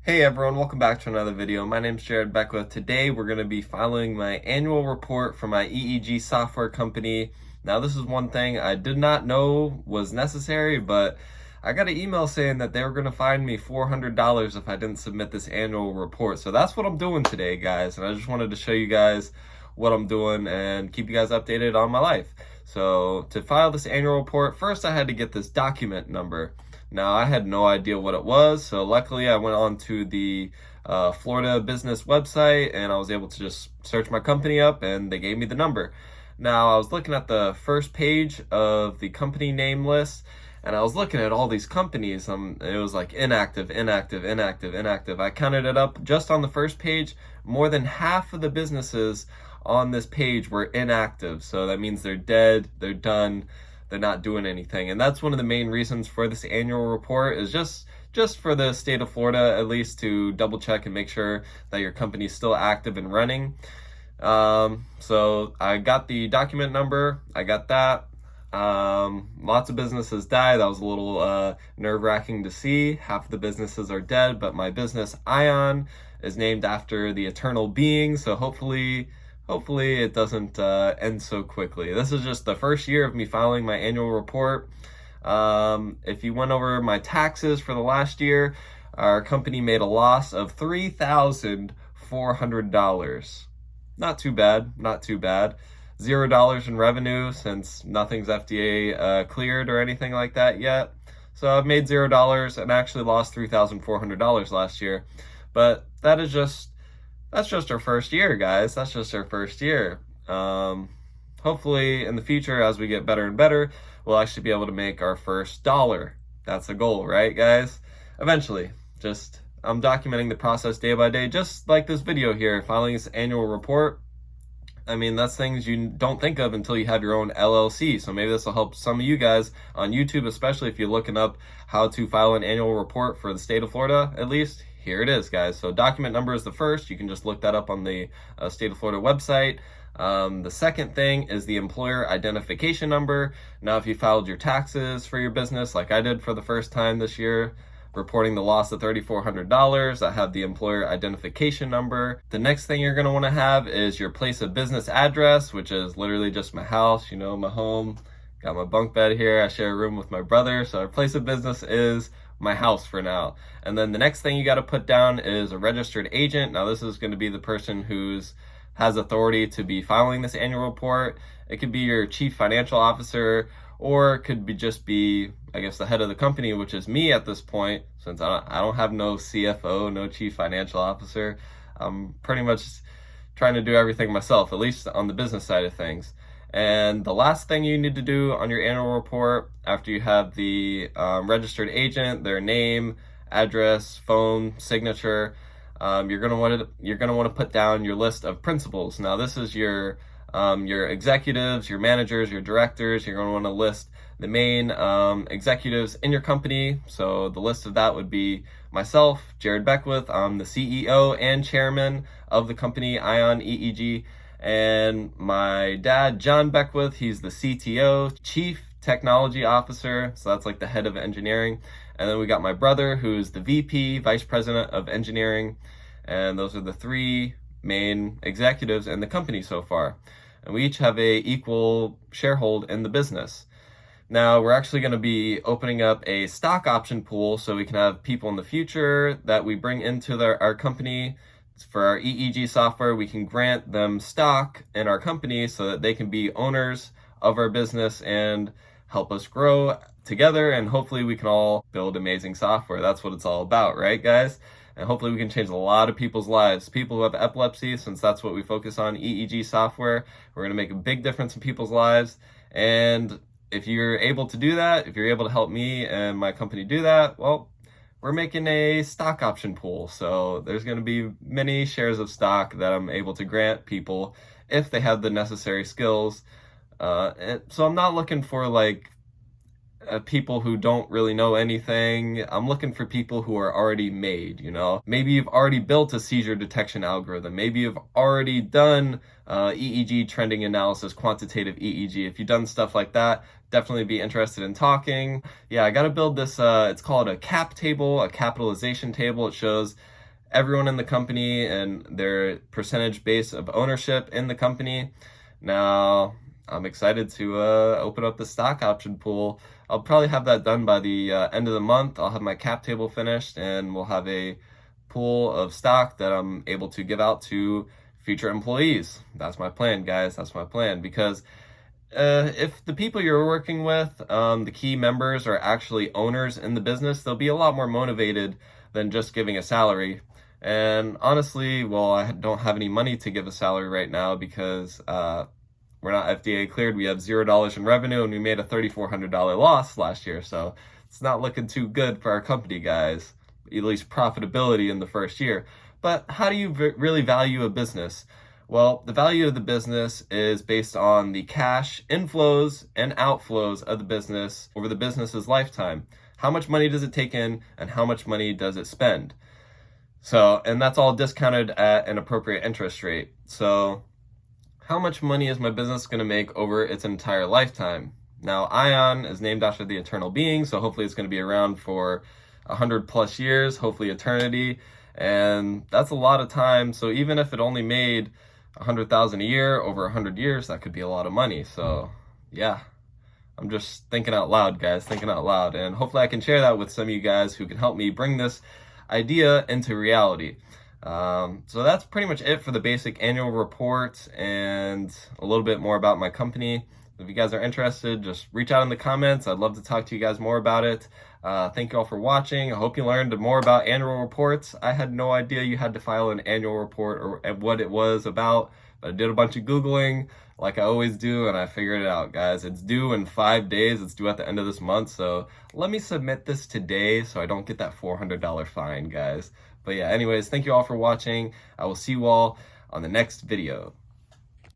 Hey everyone, welcome back to another video. My name's Beckwith. Today we're going to be filing my annual report for my EEG software company. Now this is one thing I did not know was necessary, but I got an email saying that they were going to fine me $400 if I didn't submit this annual report. So that's what I'm doing today, guys. And I just wanted to show you guys what I'm doing and keep you guys updated on my life. So to file this annual report, first I had to get this document number. Now, I had no idea what it was, so luckily I went on to the Florida business website and I was able to just search my company up and they gave me the number. Now, I was looking at the first page of the company name list and I was looking at all these companies. It was like inactive, inactive, inactive, inactive. I counted it up just on the first page. More than half of the businesses on this page were inactive, so that means they're dead, they're done. They're not doing anything. And that's one of the main reasons for this annual report is just for the state of Florida, at least to double check and make sure that your company is still active and running. So I got the document number, I got that. Lots of businesses died. That was a little nerve-wracking to see. Half of the businesses are dead, but my business Ion is named after the eternal being, so hopefully it doesn't end so quickly. This is just the first year of me filing my annual report. If you went over my taxes for the last year, our company made a loss of $3,400. Not too bad, not too bad. $0 in revenue since nothing's FDA cleared or anything like that yet. So I've made $0 and actually lost $3,400 last year. But that's just our first year, guys. That's just our first year. Hopefully in the future, as we get better and better, we'll actually be able to make our first dollar. That's the goal, right, guys? Eventually. I'm documenting the process day by day, just like this video here, filing this annual report. I mean, that's things you don't think of until you have your own LLC. So maybe this will help some of you guys on YouTube, especially if you're looking up how to file an annual report for the state of Florida, at least. Here it is, guys. So document number is the first. You can just look that up on the state of Florida website. The second thing is the employer identification number. Now, if you filed your taxes for your business, like I did for the first time this year, reporting the loss of $3,400, I have the employer identification number. The next thing you're going to want to have is your place of business address, which is literally just my house, my home. Got my bunk bed here. I share a room with my brother. So our place of business is my house for now. And then the next thing you got to put down is a registered agent. Now this is going to be the person who's has authority to be filing this annual report. It could be your chief financial officer, or it could just be, I guess, the head of the company, which is me at this point, since I don't have no CFO, no chief financial officer. I'm pretty much trying to do everything myself, at least on the business side of things. And the last thing you need to do on your annual report, after you have the registered agent, their name, address, phone, signature, you're gonna want to put down your list of principals. Now this is your executives, your managers, your directors. You're gonna want to list the main executives in your company. So the list of that would be myself, Jared Beckwith. I'm the CEO and chairman of the company Ion EEG. And my dad, John Beckwith, he's the CTO, Chief Technology Officer, so that's like the head of engineering. And then we got my brother, who's the VP, Vice President of Engineering. And those are the three main executives in the company so far. And we each have a equal sharehold in the business. Now, we're actually going to be opening up a stock option pool so we can have people in the future that we bring into our company. For our EEG software, we can grant them stock in our company so that they can be owners of our business and help us grow together, and hopefully we can all build amazing software. That's what it's all about, right, guys? And hopefully we can change a lot of people's lives. People who have epilepsy, since that's what we focus on, EEG software, we're going to make a big difference in people's lives. And if you're able to do that, if you're able to help me and my company do that, well, we're making a stock option pool. So there's going to be many shares of stock that I'm able to grant people if they have the necessary skills. And so I'm not looking for people who don't really know anything. I'm looking for people who are already made, Maybe you've already built a seizure detection algorithm. Maybe you've already done EEG trending analysis, quantitative EEG. If you've done stuff like that, definitely be interested in talking. Yeah, I got to build this, it's called a cap table, a capitalization table. It shows everyone in the company and their percentage base of ownership in the company. Now, I'm excited to open up the stock option pool. I'll probably have that done by the end of the month. I'll have my cap table finished, and we'll have a pool of stock that I'm able to give out to future employees. That's my plan, guys. That's my plan. Because if the people you're working with, the key members, are actually owners in the business, they'll be a lot more motivated than just giving a salary. And honestly, well, I don't have any money to give a salary right now because we're not FDA cleared. We have $0 in revenue, and we made a $3,400 loss last year. So it's not looking too good for our company, guys, at least profitability in the first year. But how do you really value a business? Well, the value of the business is based on the cash inflows and outflows of the business over the business's lifetime. How much money does it take in, and how much money does it spend? So, and that's all discounted at an appropriate interest rate. So how much money is my business going to make over its entire lifetime? Now, Ion is named after the eternal being, so hopefully it's going to be around for 100+ years, hopefully eternity. And that's a lot of time. So even if it only made 100,000 a year over 100 years, that could be a lot of money. So yeah, I'm just thinking out loud, guys, thinking out loud. And hopefully I can share that with some of you guys who can help me bring this idea into reality. So that's pretty much it for the basic annual report and a little bit more about my company. If you guys are interested, just reach out in the comments. I'd love to talk to you guys more about it. Thank you all for watching. I hope you learned more about annual reports. I had no idea you had to file an annual report or what it was about, but I did a bunch of Googling like I always do, and I figured it out, guys. It's due in 5 days. It's due at the end of this month, so let me submit this today so I don't get that $400 fine, guys. But yeah, anyways, thank you all for watching. I will see you all on the next video.